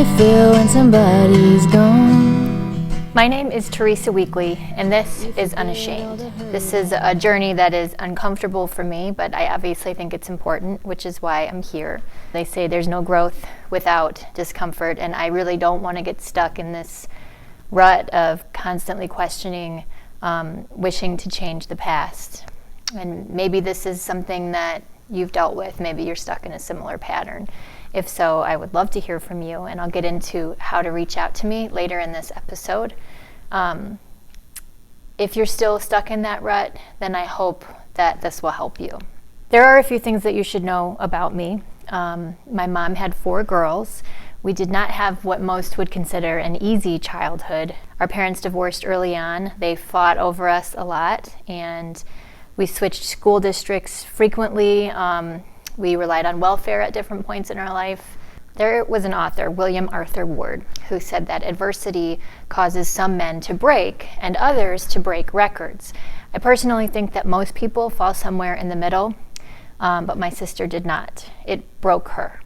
you feel when somebody's gone? My name is Teresa Weekly, and this is Unashamed. This is a journey that is uncomfortable for me, but I obviously think it's important, which is why I'm here. They say there's no growth without discomfort, and I really don't want to get stuck in this rut of constantly questioning, wishing to change the past. And maybe this is something that you've dealt with. Maybe you're stuck in a similar pattern. If so, I would love to hear from you, and I'll get into how to reach out to me later in this episode. If you're still stuck in that rut, then I hope that this will help you. There are a few things that you should know about me. My mom had 4 girls. We did not have what most would consider an easy childhood. Our parents divorced early on. They fought over us a lot, and we switched school districts frequently. We relied on welfare at different points in our life. There was an author, William Arthur Ward, who said that adversity causes some men to break and others to break records. I personally think that most people fall somewhere in the middle, but my sister did not. It broke her.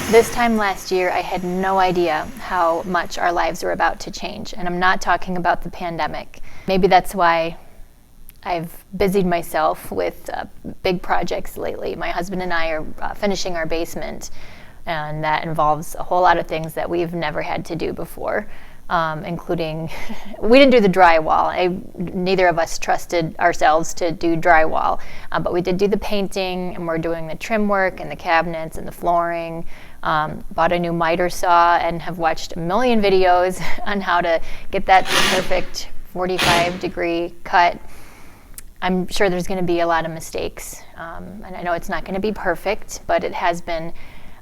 This time last year, I had no idea how much our lives were about to change, and I'm not talking about the pandemic. Maybe that's why I've busied myself with big projects lately. My husband and I are finishing our basement, and that involves a whole lot of things that we've never had to do before, including, we didn't do the drywall. Neither of us trusted ourselves to do drywall, but we did do the painting, and we're doing the trim work and the cabinets and the flooring. Bought a new miter saw and have watched a million videos on how to get that perfect 45-degree cut. I'm sure there's going to be a lot of mistakes, and I know it's not going to be perfect, but it has been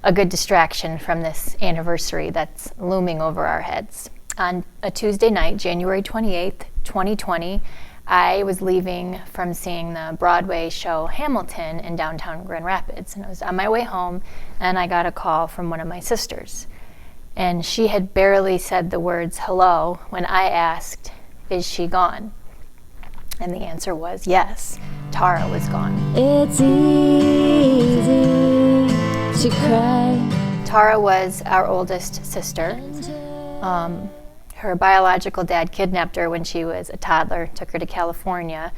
a good distraction from this anniversary that's looming over our heads. On a Tuesday night, January 28th, 2020, I was leaving from seeing the Broadway show Hamilton in downtown Grand Rapids, and I was on my way home, and I got a call from one of my sisters. And she had barely said the words hello when I asked, "Is she gone?" And the answer was yes, Tara was gone. It's easy to cry. Tara was our oldest sister. Her biological dad kidnapped her when she was a toddler, took her to California.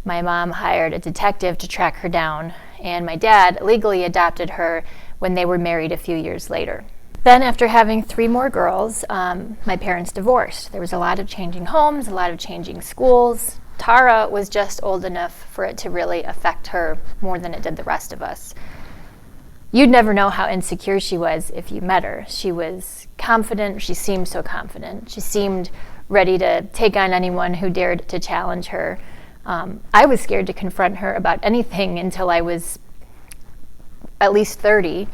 My mom hired a detective to track her down, and my dad legally adopted her when they were married a few years later. Then after having 3 more girls, my parents divorced. There was a lot of changing homes, a lot of changing schools. Tara was just old enough for it to really affect her more than it did the rest of us. You'd never know how insecure she was if you met her. She was confident. She seemed so confident. She seemed ready to take on anyone who dared to challenge her. I was scared to confront her about anything until I was at least 30.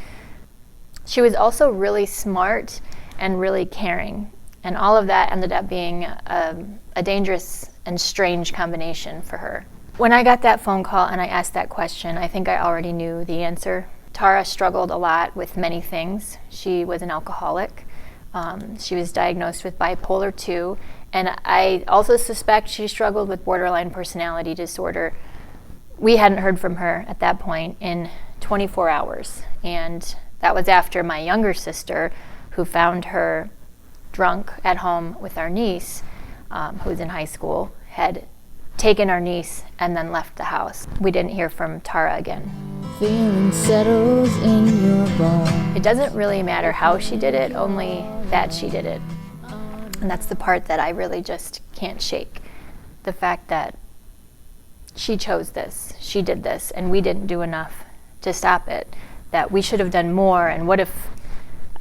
She was also really smart and really caring, and all of that ended up being a dangerous and strange combination for her. When I got that phone call and I asked that question, I think I already knew the answer. Tara struggled a lot with many things. She was an alcoholic. She was diagnosed with bipolar 2, and I also suspect she struggled with borderline personality disorder. We hadn't heard from her at that point in 24 hours, and that was after my younger sister, who found her drunk at home with our niece, who was in high school, had taken our niece and then left the house. We didn't hear from Tara again. Feeling settles in your bones. It doesn't really matter how she did it, only that she did it. And that's the part that I really just can't shake. The fact that she chose this, she did this, and we didn't do enough to stop it. That we should have done more, and what if,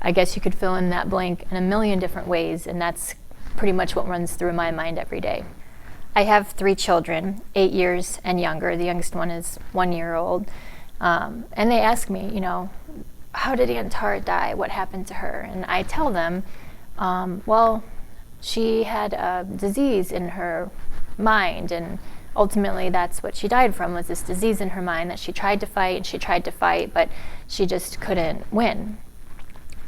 I guess you could fill in that blank in a million different ways, and that's pretty much what runs through my mind every day. I have 3 children, 8 years and younger. The youngest one is 1 year old. And they ask me, how did Aunt Tara die? What happened to her? And I tell them, well, she had a disease in her mind, and ultimately that's what she died from, was this disease in her mind that she tried to fight, but she just couldn't win.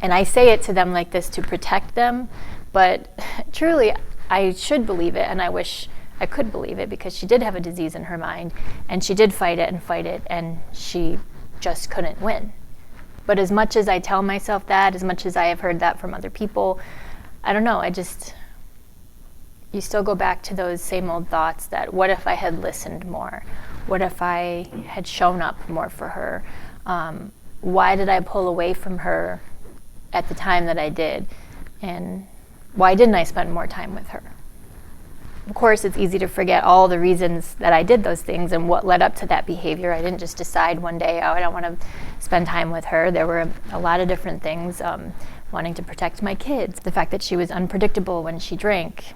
And I say it to them like this to protect them, but truly I should believe it, and I wish I could believe it, because she did have a disease in her mind, and she did fight it, and she just couldn't win. But as much as I tell myself that, as much as I have heard that from other people, I don't know, you still go back to those same old thoughts that what if I had listened more? What if I had shown up more for her? Why did I pull away from her at the time that I did? And why didn't I spend more time with her? Of course, it's easy to forget all the reasons that I did those things and what led up to that behavior. I didn't just decide one day, oh, I don't want to spend time with her. There were a lot of different things, wanting to protect my kids, the fact that she was unpredictable when she drank.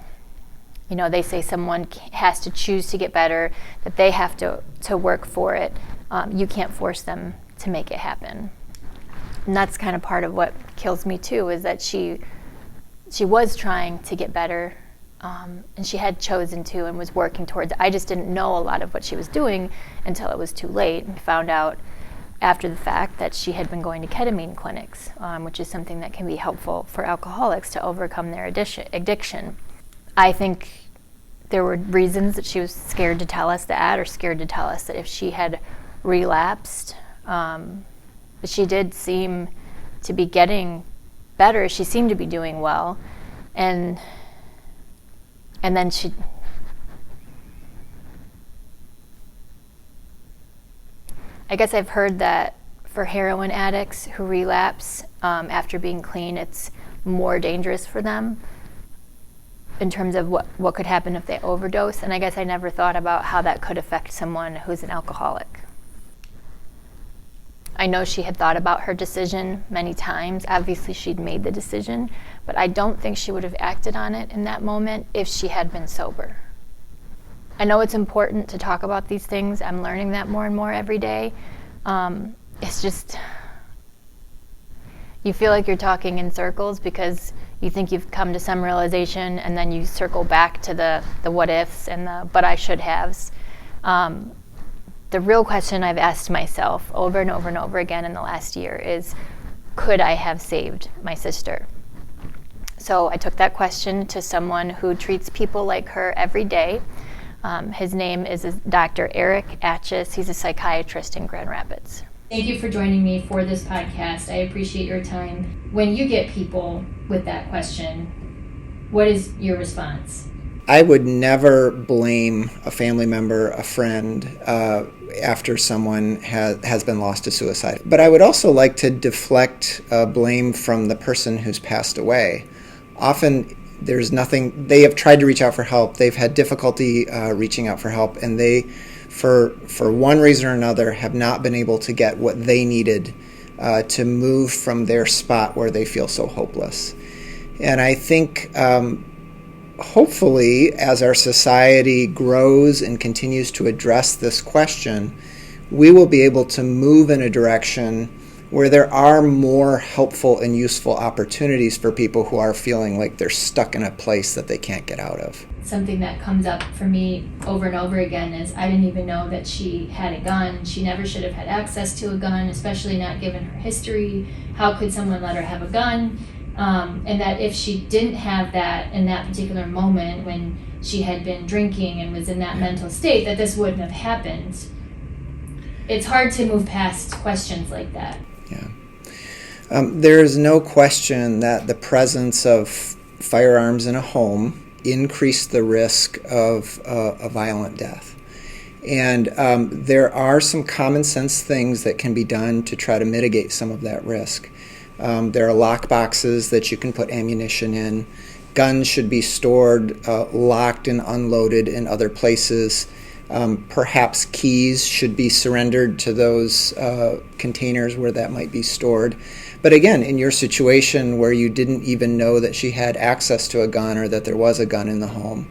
You know, they say someone has to choose to get better, that they have to work for it. You can't force them to make it happen. And that's kind of part of what kills me too, is that she was trying to get better, and she had chosen to and was working towards it. I just didn't know a lot of what she was doing until it was too late. I found out after the fact that she had been going to ketamine clinics, which is something that can be helpful for alcoholics to overcome their addiction. I think there were reasons that she was scared to tell us that, or scared to tell us that if she had relapsed. But she did seem to be getting better. She seemed to be doing well. And then I guess I've heard that for heroin addicts who relapse after being clean, it's more dangerous for them in terms of what could happen if they overdose. And I guess I never thought about how that could affect someone who's an alcoholic. I know she had thought about her decision many times. Obviously, she'd made the decision, but I don't think she would have acted on it in that moment if she had been sober. I know it's important to talk about these things. I'm learning that more and more every day. It's just, you feel like you're talking in circles because you think you've come to some realization, and then you circle back to the what ifs and the but I should haves. The real question I've asked myself over and over and over again in the last year is, could I have saved my sister? So I took that question to someone who treats people like her every day. His name is Dr. Eric Atchis. He's a psychiatrist in Grand Rapids. Thank you for joining me for this podcast. I appreciate your time. When you get people with that question, what is your response? I would never blame a family member, a friend, after someone has been lost to suicide. But I would also like to deflect blame from the person who's passed away. Often there's nothing, they have tried to reach out for help, they've had difficulty reaching out for help, and they, for one reason or another, have not been able to get what they needed to move from their spot where they feel so hopeless. And I think hopefully, as our society grows and continues to address this question, we will be able to move in a direction where there are more helpful and useful opportunities for people who are feeling like they're stuck in a place that they can't get out of. Something that comes up for me over and over again is I didn't even know that she had a gun. She never should have had access to a gun, especially not given her history. How could someone let her have a gun? And that if she didn't have that in that particular moment when she had been drinking and was in that mental state, that this wouldn't have happened. It's hard to move past questions like that. Yeah. There is no question that the presence of firearms in a home increased the risk of a violent death. And there are some common sense things that can be done to try to mitigate some of that risk. There are lock boxes that you can put ammunition in. Guns should be stored locked and unloaded in other places. Perhaps keys should be surrendered to those containers where that might be stored. But again, in your situation where you didn't even know that she had access to a gun or that there was a gun in the home,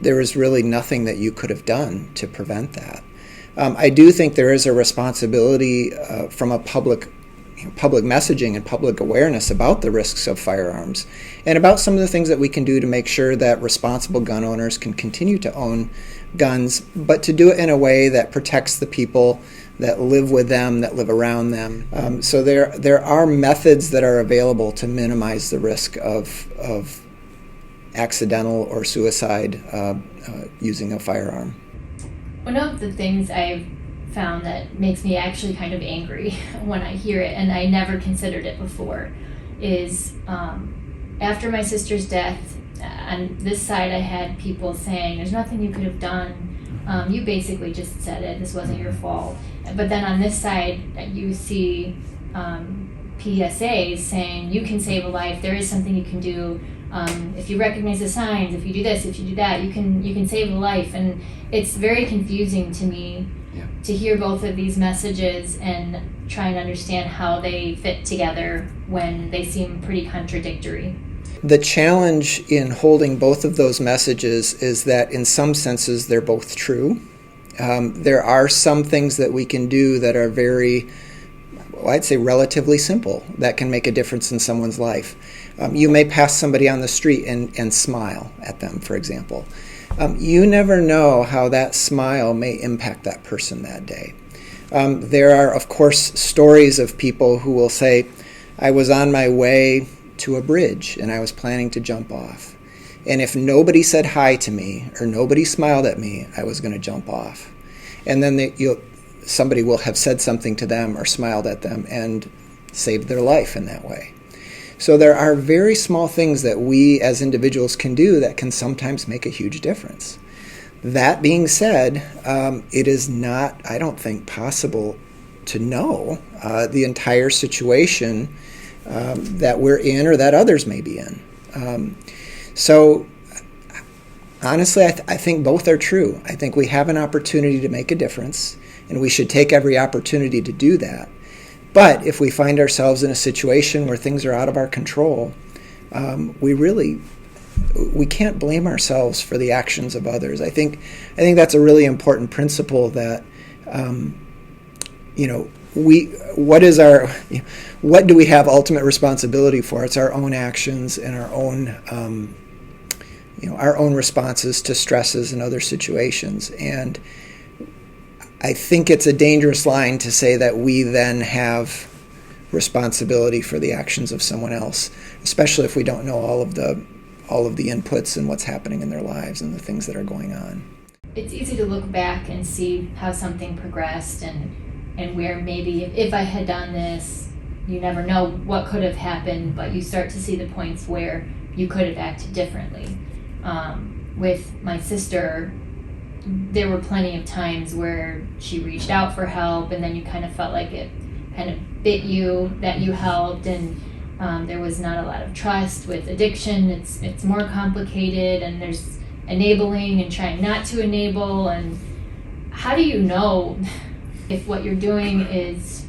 there was really nothing that you could have done to prevent that. I do think there is a responsibility from a public messaging and public awareness about the risks of firearms and about some of the things that we can do to make sure that responsible gun owners can continue to own guns, but to do it in a way that protects the people that live with them, that live around them. So there are methods that are available to minimize the risk of accidental or suicide using a firearm. One of the things I've found that makes me actually kind of angry when I hear it, and I never considered it before, is after my sister's death, on this side I had people saying, there's nothing you could have done. You basically just said it. This wasn't your fault. But then on this side, you see PSAs saying, you can save a life. There is something you can do. If you recognize the signs, if you do this, if you do that, you can save a life. And it's very confusing to me to hear both of these messages and try and understand how they fit together when they seem pretty contradictory. The challenge in holding both of those messages is that in some senses they're both true. There are some things that we can do that are very, well, I'd say relatively simple, that can make a difference in someone's life. You may pass somebody on the street and smile at them, for example. You never know how that smile may impact that person that day. There are, of course, stories of people who will say, I was on my way to a bridge and I was planning to jump off. And if nobody said hi to me or nobody smiled at me, I was going to jump off. And then somebody will have said something to them or smiled at them and saved their life in that way. So there are very small things that we as individuals can do that can sometimes make a huge difference. That being said, it is not, I don't think, possible to know the entire situation that we're in or that others may be in. So honestly, I think both are true. I think we have an opportunity to make a difference, and we should take every opportunity to do that. But if we find ourselves in a situation where things are out of our control, we can't blame ourselves for the actions of others. I think that's a really important principle that, what do we have ultimate responsibility for? It's our own actions and our own responses to stresses and other situations. And I think it's a dangerous line to say that we then have responsibility for the actions of someone else, especially if we don't know all of the inputs and what's happening in their lives and the things that are going on. It's easy to look back and see how something progressed and where maybe if I had done this, you never know what could have happened, but you start to see the points where you could have acted differently. With my sister, there were plenty of times where she reached out for help, and then you kind of felt like it kind of bit you that you helped, and there was not a lot of trust. With addiction, it's more complicated, and there's enabling and trying not to enable. And how do you know if what you're doing is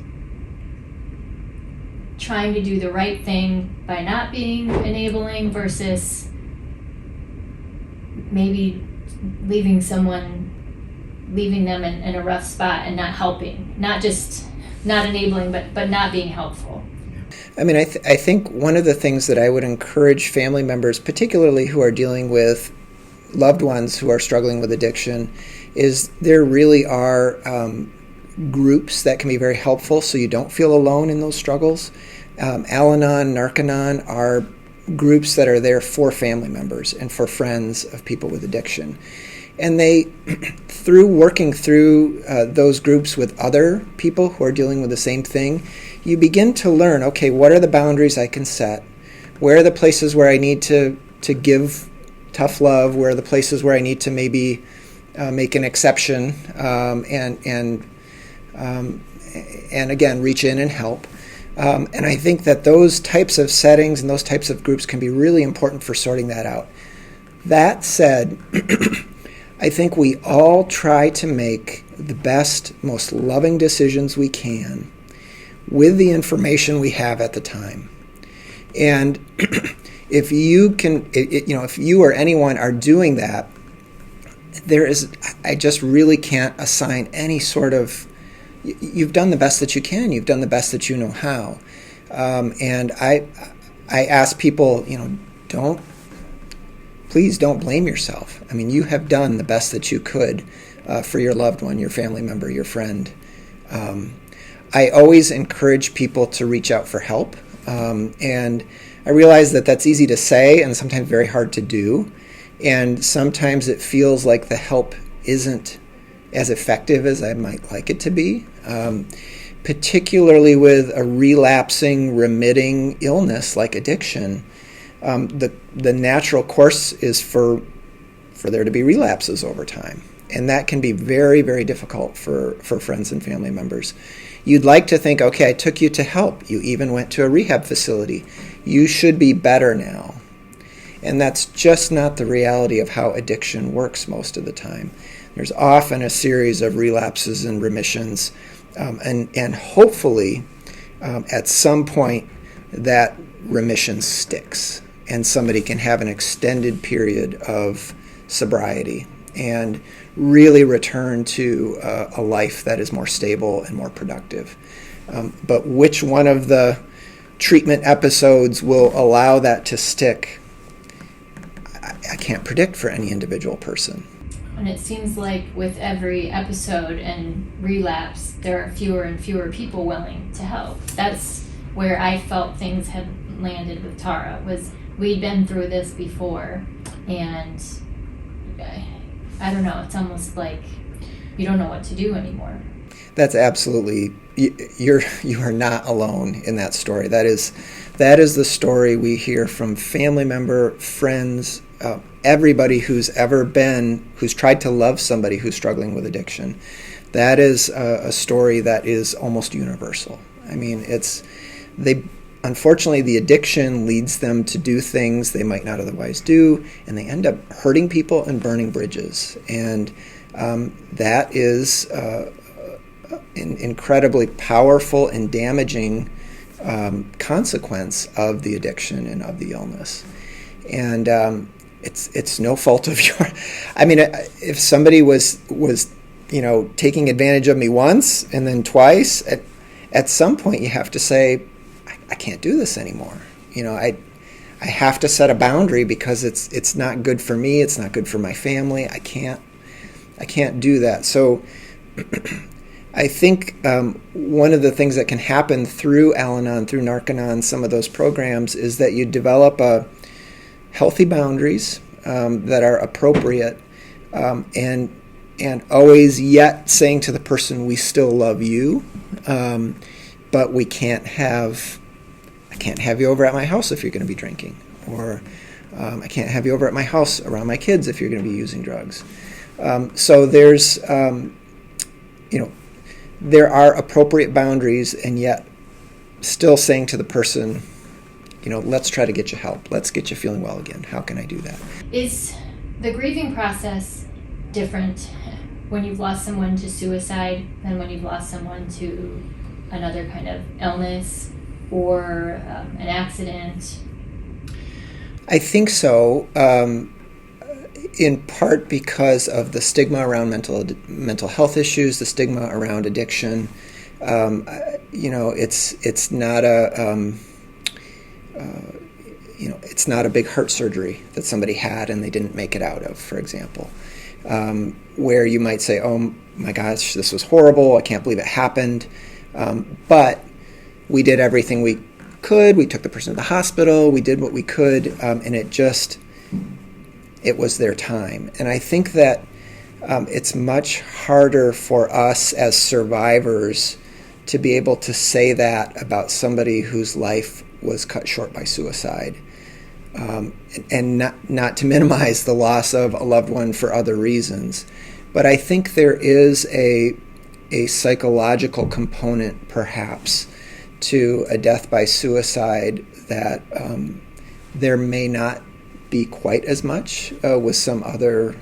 trying to do the right thing by not being enabling versus maybe leaving them in a rough spot and not helping, not just not enabling, but not being helpful? I mean, I think one of the things that I would encourage family members, particularly who are dealing with loved ones who are struggling with addiction, is there really are groups that can be very helpful so you don't feel alone in those struggles. Al-Anon, Narconon are groups that are there for family members and for friends of people with addiction. And they, through working through those groups with other people who are dealing with the same thing, you begin to learn, okay, what are the boundaries I can set? Where are the places where I need to give tough love? Where are the places where I need to maybe make an exception and again, reach in and help? And I think that those types of settings and those types of groups can be really important for sorting that out. That said, I think we all try to make the best, most loving decisions we can with the information we have at the time. And if you can, if you or anyone are doing that, I just really can't assign any sort of, you've done the best that you can, you've done the best that you know how. And I ask people, please don't blame yourself. I mean, you have done the best that you could for your loved one, your family member, your friend. I always encourage people to reach out for help. And I realize that that's easy to say and sometimes very hard to do. And sometimes it feels like the help isn't as effective as I might like it to be, particularly with a relapsing, remitting illness like addiction. The natural course is for there to be relapses over time. And that can be very, very difficult for friends and family members. You'd like to think, okay, I took you to help. You even went to a rehab facility. You should be better now. And that's just not the reality of how addiction works most of the time. There's often a series of relapses and remissions, and hopefully at some point that remission sticks and somebody can have an extended period of sobriety and really return to a life that is more stable and more productive. But which one of the treatment episodes will allow that to stick, I can't predict for any individual person. And it seems like with every episode and relapse, there are fewer and fewer people willing to help. That's where I felt things had landed with Tara, was we'd been through this before, and I don't know, it's almost like you don't know what to do anymore. That's absolutely, you are not alone in that story. That is the story we hear from family member, friends, everybody who's tried to love somebody who's struggling with addiction. That is a story that is almost universal. I mean, unfortunately, the addiction leads them to do things they might not otherwise do, and they end up hurting people and burning bridges. And that is an incredibly powerful and damaging consequence of the addiction and of the illness. And it's no fault of yours. I mean, if somebody was taking advantage of me once and then twice, at some point you have to say, I can't do this anymore. I have to set a boundary because it's not good for me. It's not good for my family. I can't do that. So I think one of the things that can happen through Al-Anon, through Narconon, some of those programs, is that you develop healthy boundaries that are appropriate, and always yet saying to the person, we still love you, but I can't have you over at my house if you're going to be drinking, or I can't have you over at my house around my kids if you're going to be using drugs. So there's, there are appropriate boundaries, and yet still saying to the person, let's try to get you help. Let's get you feeling well again. How can I do that? Is the grieving process different when you've lost someone to suicide than when you've lost someone to another kind of illness or an accident? I think so, in part because of the stigma around mental health issues, the stigma around addiction. It's not it's not a big heart surgery that somebody had and they didn't make it out of, for example, where you might say, oh my gosh, this was horrible, I can't believe it happened, but we did everything we could. We took the person to the hospital, we did what we could, and it was their time. And I think that it's much harder for us as survivors to be able to say that about somebody whose life was cut short by suicide, and not to minimize the loss of a loved one for other reasons. But I think there is a psychological component, perhaps, to a death by suicide that there may not be quite as much with some other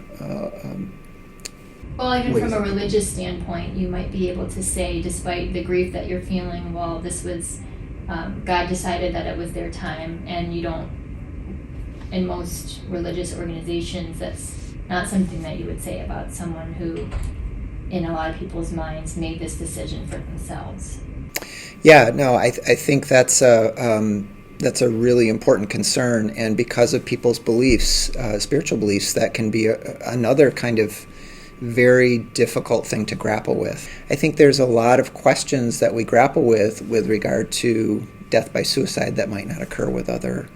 well, even from a religious standpoint, you might be able to say, despite the grief that you're feeling, well, this was, God decided that it was their time, and you don't, in most religious organizations, that's not something that you would say about someone who, in a lot of people's minds, made this decision for themselves. Yeah, no, I think that's a really important concern, and because of people's beliefs, spiritual beliefs, that can be another kind of very difficult thing to grapple with. I think there's a lot of questions that we grapple with regard to death by suicide that might not occur with other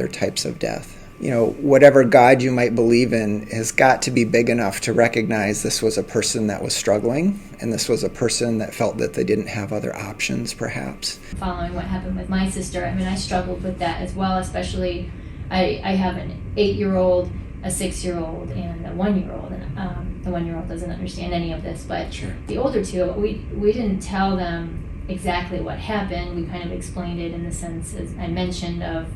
types of death. whatever God you might believe in has got to be big enough to recognize this was a person that was struggling, and this was a person that felt that they didn't have other options, perhaps. Following what happened with my sister, I struggled with that as well, especially I have an 8-year-old, a 6-year-old, and a 1-year-old, and the 1-year-old doesn't understand any of this, but Sure. The older two, we didn't tell them exactly what happened. We kind of explained it in the sense, as I mentioned, of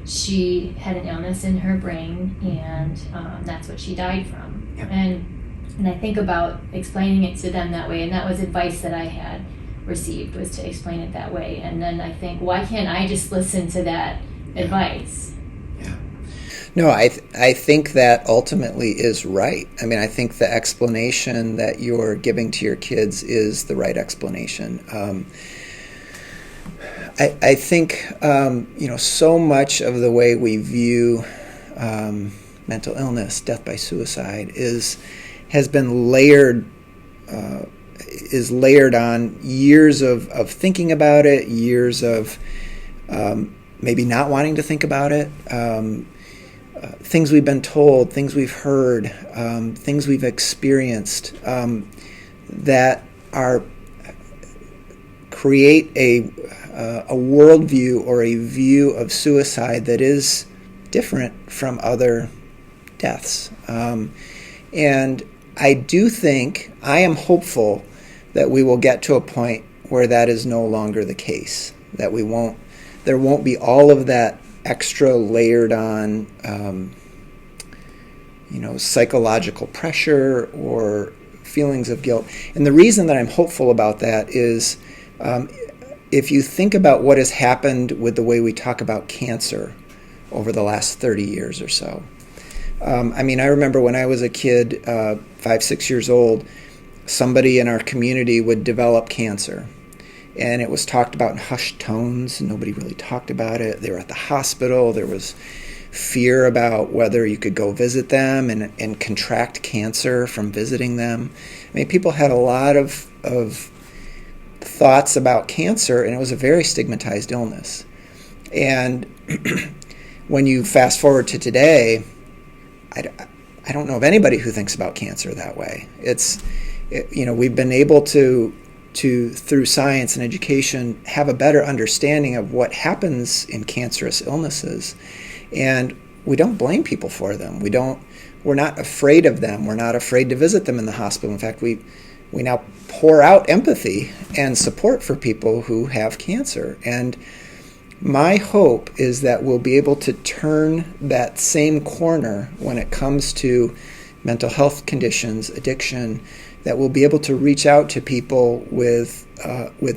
she had an illness in her brain, and that's what she died from. Yeah. And I think about explaining it to them that way, and that was advice that I had received, was to explain it that way. And then I think, why can't I just listen to that advice? Yeah. No, I think that ultimately is right. I think the explanation that you're giving to your kids is the right explanation. I think, so much of the way we view mental illness, death by suicide, has been layered on years of thinking about it, years of maybe not wanting to think about it, things we've been told, things we've heard, things we've experienced that create a worldview or a view of suicide that is different from other deaths. And I do think, I am hopeful that we will get to a point where that is no longer the case, that there won't be all of that extra layered on psychological pressure or feelings of guilt. And the reason that I'm hopeful about that is if you think about what has happened with the way we talk about cancer over the last 30 years or so. I remember when I was a kid, 5-6 years old, somebody in our community would develop cancer. And it was talked about in hushed tones. Nobody really talked about it. They were at the hospital. There was fear about whether you could go visit them and contract cancer from visiting them. People had a lot of thoughts about cancer, and it was a very stigmatized illness. And when you fast forward to today, I don't know of anybody who thinks about cancer that way. We've been able to through science and education have a better understanding of what happens in cancerous illnesses, and we don't blame people for them. We're not afraid of them. We're not afraid to visit them in the hospital. In fact, we now pour out empathy and support for people who have cancer. And my hope is that we'll be able to turn that same corner when it comes to mental health conditions, addiction, that we'll be able to reach out to people with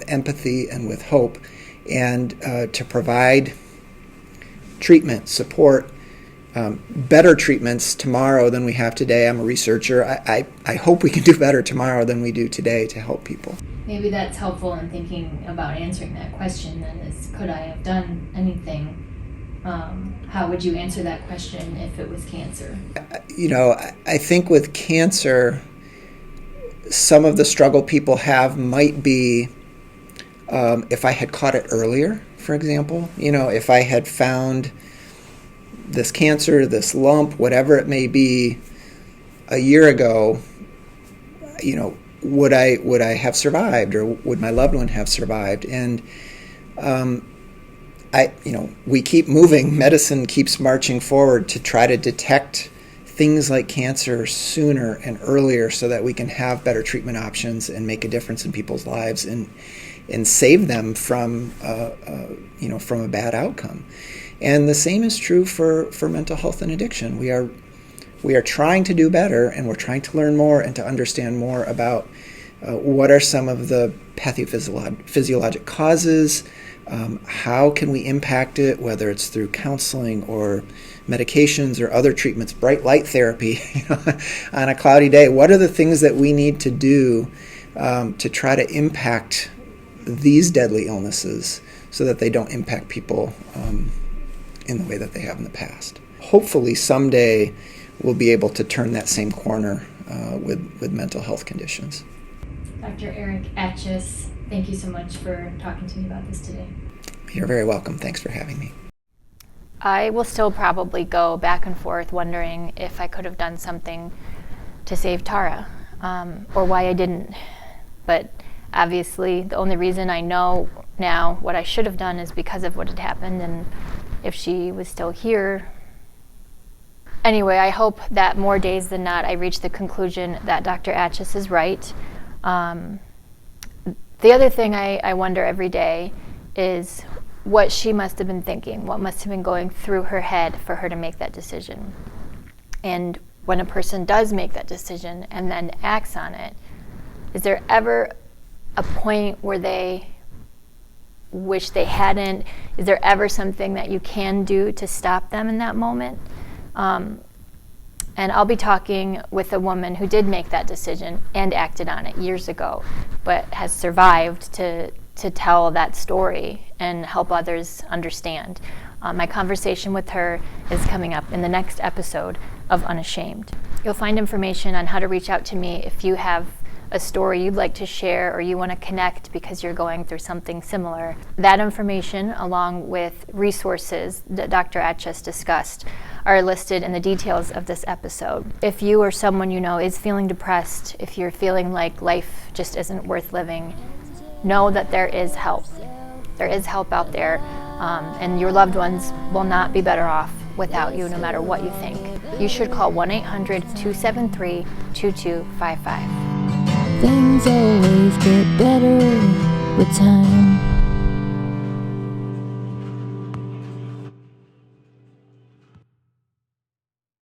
empathy and with hope, and to provide treatment, support, better treatments tomorrow than we have today. I'm a researcher. I hope we can do better tomorrow than we do today to help people. Maybe that's helpful in thinking about answering that question then, is could I have done anything? How would you answer that question if it was cancer? I think with cancer, some of the struggle people have might be if I had caught it earlier, for example. If I had found this cancer, this lump, whatever it may be, a year ago, would I have survived, or would my loved one have survived? And we keep moving. Medicine keeps marching forward to try to detect things like cancer sooner and earlier, so that we can have better treatment options and make a difference in people's lives and save them from a bad outcome. And the same is true for mental health and addiction. We are trying to do better, and we're trying to learn more and to understand more about what are some of the pathophysiologic causes, how can we impact it, whether it's through counseling or medications or other treatments, bright light therapy on a cloudy day. What are the things that we need to do to try to impact these deadly illnesses so that they don't impact people in the way that they have in the past? Hopefully someday we'll be able to turn that same corner with mental health conditions. Dr. Eric Atchis, thank you so much for talking to me about this today. You're very welcome. Thanks for having me. I will still probably go back and forth wondering if I could have done something to save Tara, or why I didn't. But obviously, the only reason I know now what I should have done is because of what had happened, and if she was still here. Anyway, I hope that more days than not I reach the conclusion that Dr. Atchis is right. The other thing I wonder every day is what she must have been thinking, what must have been going through her head for her to make that decision. And when a person does make that decision and then acts on it, is there ever a point where they wish they hadn't? Is there ever something that you can do to stop them in that moment? And I'll be talking with a woman who did make that decision and acted on it years ago, but has survived to tell that story and help others understand. My conversation with her is coming up in the next episode of Unashamed. You'll find information on how to reach out to me if you have a story you'd like to share or you want to connect because you're going through something similar. That information, along with resources that Dr. Atchis discussed, are listed in the details of this episode. If you or someone you know is feeling depressed, if you're feeling like life just isn't worth living, know that there is help. There is help out there, and your loved ones will not be better off without you, no matter what you think. You should call 1-800-273-2255. Things always get better with time.